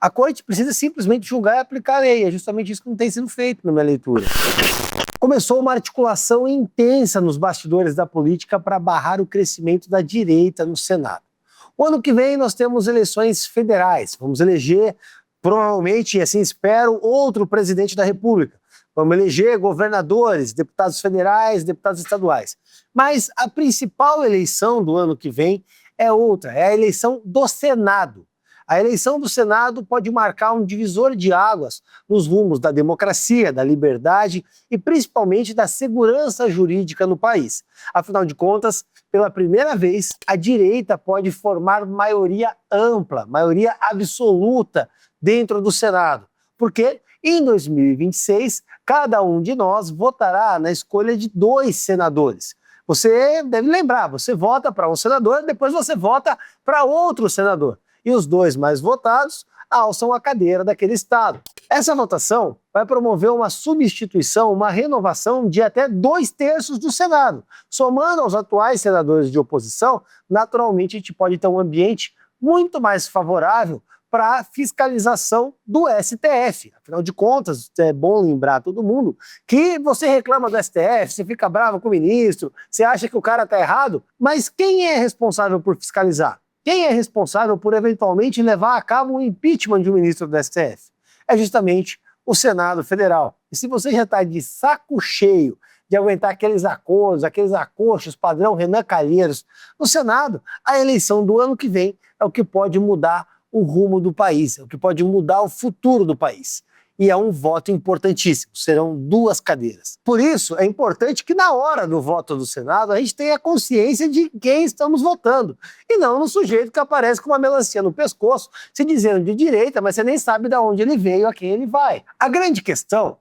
A corte precisa simplesmente julgar e aplicar a lei. É justamente isso que não tem sido feito na minha leitura. Começou uma articulação intensa nos bastidores da política para barrar o crescimento da direita no Senado. O ano que vem nós temos eleições federais. Vamos eleger, provavelmente, e assim espero, outro presidente da República. Vamos eleger governadores, deputados federais, deputados estaduais. Mas a principal eleição do ano que vem é outra, é a eleição do Senado. A eleição do Senado pode marcar um divisor de águas nos rumos da democracia, da liberdade e principalmente da segurança jurídica no país. Afinal de contas, pela primeira vez, a direita pode formar maioria ampla, maioria absoluta dentro do Senado. Porque em 2026, cada um de nós votará na escolha de 2 senadores. Você deve lembrar, você vota para um senador, depois você vota para outro senador. E os 2 mais votados alçam a cadeira daquele estado. Essa votação vai promover uma substituição, uma renovação de até 2/3 do Senado. Somando aos atuais senadores de oposição, naturalmente a gente pode ter um ambiente muito mais favorável para a fiscalização do STF. Afinal de contas, é bom lembrar a todo mundo que você reclama do STF, você fica bravo com o ministro, você acha que o cara está errado, mas quem é responsável por fiscalizar? Quem é responsável por eventualmente levar a cabo um impeachment de um ministro do STF? É justamente o Senado Federal. E se você já está de saco cheio de aguentar aqueles acordos, aqueles acordos padrão Renan Calheiros no Senado, a eleição do ano que vem é o que pode mudar o rumo do país, é o que pode mudar o futuro do país. E é um voto importantíssimo, serão 2 cadeiras. Por isso, é importante que na hora do voto do Senado a gente tenha consciência de quem estamos votando, e não no sujeito que aparece com uma melancia no pescoço, se dizendo de direita, mas você nem sabe de onde ele veio, a quem ele vai. A grande questão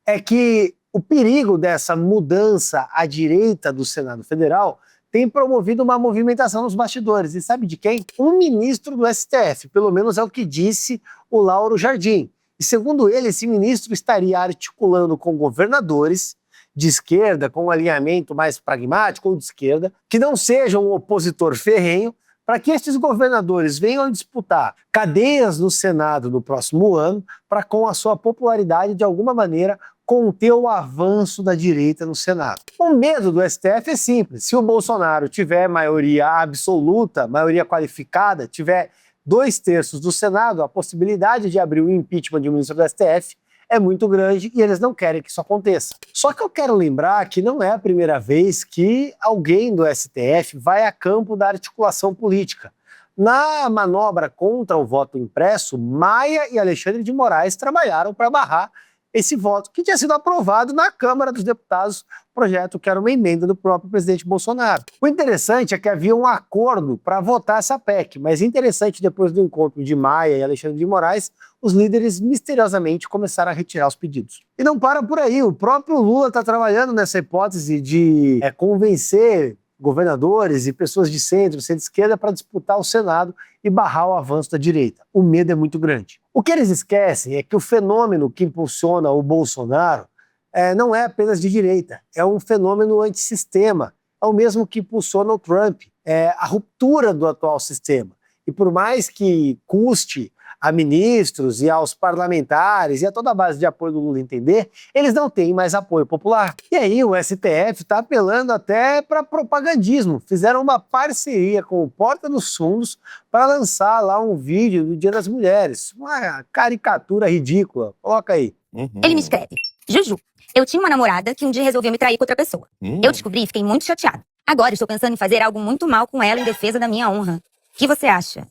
é que o perigo dessa mudança à direita do Senado Federal tem promovido uma movimentação nos bastidores. E sabe de quem? Um ministro do STF, pelo menos é o que disse o Lauro Jardim. E segundo ele, esse ministro estaria articulando com governadores de esquerda, com um alinhamento mais pragmático ou de esquerda, que não sejam um opositor ferrenho, para que estes governadores venham disputar cadeiras no Senado no próximo ano, para com a sua popularidade, de alguma maneira, conter o avanço da direita no Senado. O medo do STF é simples. Se o Bolsonaro tiver maioria absoluta, maioria qualificada, tiver 2/3 do Senado, a possibilidade de abrir o impeachment de um ministro do STF é muito grande e eles não querem que isso aconteça. Só que eu quero lembrar que não é a primeira vez que alguém do STF vai a campo da articulação política. Na manobra contra o voto impresso, Maia e Alexandre de Moraes trabalharam para barrar esse voto, que tinha sido aprovado na Câmara dos Deputados, projeto que era uma emenda do próprio presidente Bolsonaro. O interessante é que havia um acordo para votar essa PEC, mas interessante, depois do encontro de Maia e Alexandre de Moraes, os líderes misteriosamente começaram a retirar os pedidos. E não para por aí, o próprio Lula está trabalhando nessa hipótese de convencer governadores e pessoas de centro, centro-esquerda, para disputar o Senado e barrar o avanço da direita. O medo é muito grande. O que eles esquecem é que o fenômeno que impulsiona o Bolsonaro não é apenas de direita, é um fenômeno antissistema, é o mesmo que impulsiona o Trump, é a ruptura do atual sistema. E por mais que custe a ministros e aos parlamentares e a toda a base de apoio do Lula entender, eles não têm mais apoio popular. E aí o STF está apelando até para propagandismo. Fizeram uma parceria com o Porta dos Fundos para lançar lá um vídeo do Dia das Mulheres. Uma caricatura ridícula. Coloca aí. Ele me escreve: Juju, eu tinha uma namorada que um dia resolveu me trair com outra pessoa. Eu descobri e fiquei muito chateada. Agora estou pensando em fazer algo muito mal com ela em defesa da minha honra. O que você acha?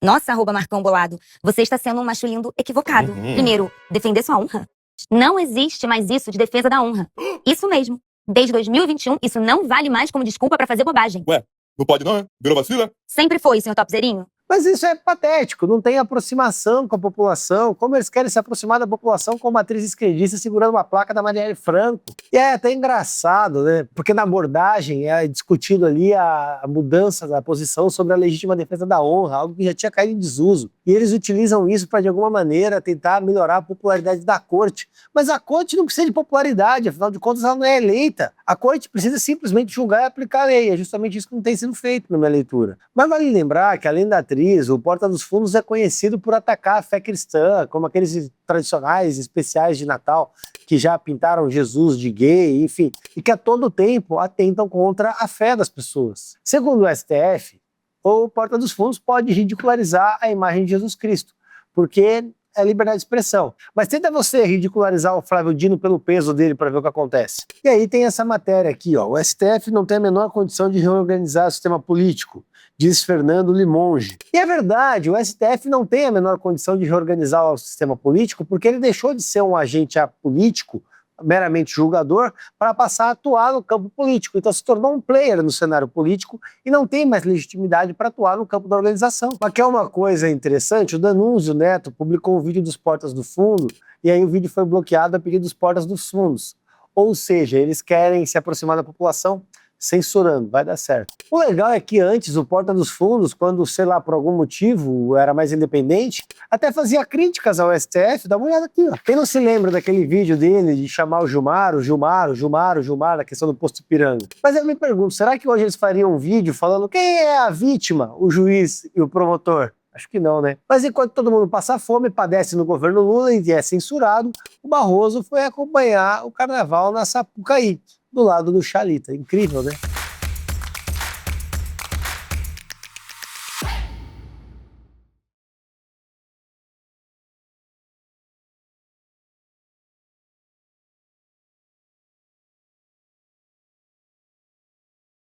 Nossa, @Marcão Bolado, você está sendo um macho lindo equivocado. Primeiro, defender sua honra. Não existe mais isso de defesa da honra. Isso mesmo. Desde 2021, isso não vale mais como desculpa pra fazer bobagem. Ué, não pode não, é? Virou vacila? Sempre foi, senhor Topzerinho. Mas isso é patético, não tem aproximação com a população. Como eles querem se aproximar da população com uma atriz esquerdista segurando uma placa da Marielle Franco? E é até engraçado, né? Porque na abordagem é discutido ali a mudança da posição sobre a legítima defesa da honra, algo que já tinha caído em desuso. E eles utilizam isso para, de alguma maneira, tentar melhorar a popularidade da corte. Mas a corte não precisa de popularidade, afinal de contas ela não é eleita. A corte precisa simplesmente julgar e aplicar a lei. É justamente isso que não tem sido feito na minha leitura. Mas vale lembrar que, além da atriz, o Porta dos Fundos é conhecido por atacar a fé cristã, como aqueles tradicionais especiais de Natal que já pintaram Jesus de gay, enfim, e que a todo tempo atentam contra a fé das pessoas. Segundo o STF, o Porta dos Fundos pode ridicularizar a imagem de Jesus Cristo, porque é liberdade de expressão. Mas tenta você ridicularizar o Flávio Dino pelo peso dele para ver o que acontece. E aí tem essa matéria aqui, ó. O STF não tem a menor condição de reorganizar o sistema político, diz Fernando Limonge. E é verdade, o STF não tem a menor condição de reorganizar o sistema político porque ele deixou de ser um agente apolítico, meramente julgador, para passar a atuar no campo político. Então se tornou um player no cenário político e não tem mais legitimidade para atuar no campo da organização. Mas quer uma coisa interessante? O Danúncio Neto publicou um vídeo dos Portas do Fundo e aí o vídeo foi bloqueado a pedido dos Portas dos Fundos. Ou seja, eles querem se aproximar da população censurando, vai dar certo. O legal é que antes o Porta dos Fundos, quando, sei lá, por algum motivo era mais independente, até fazia críticas ao STF. Dá uma olhada aqui, ó. Quem não se lembra daquele vídeo dele de chamar o Gilmar, da questão do posto Ipiranga? Mas eu me pergunto, será que hoje eles fariam um vídeo falando quem é a vítima, o juiz e o promotor? Acho que não, né? Mas enquanto todo mundo passa fome, padece no governo Lula e é censurado, o Barroso foi acompanhar o carnaval na Sapucaí, do lado do Xalita. Incrível, né?